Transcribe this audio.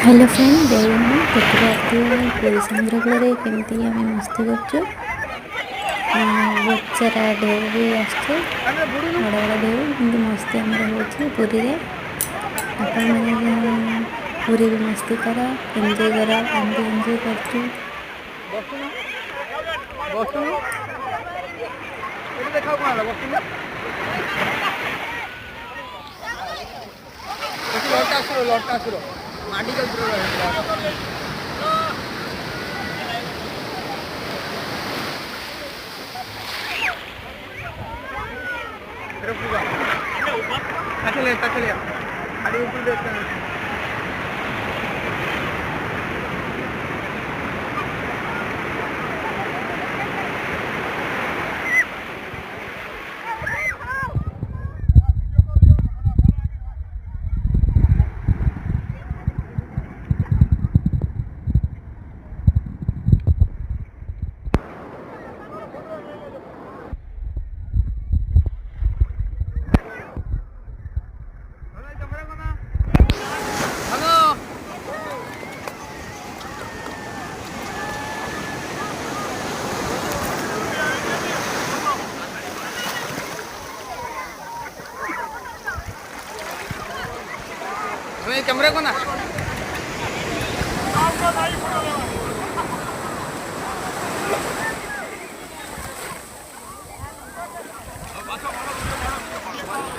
hello friend जय जगन्नाथ देखिए आती है पूरी समुद्र केमती आम मस्ती कर बहुत सारा ढेउ भी आसचे बड़ बड़ ढेउ कि मस्ती आमर हो पुरी रे आपण मैंने पूरी भी मस्ती कर एंजॉय कर आम भी एंजॉय कर चलिए अरे ऊपर देखते हैं कैमरे को ना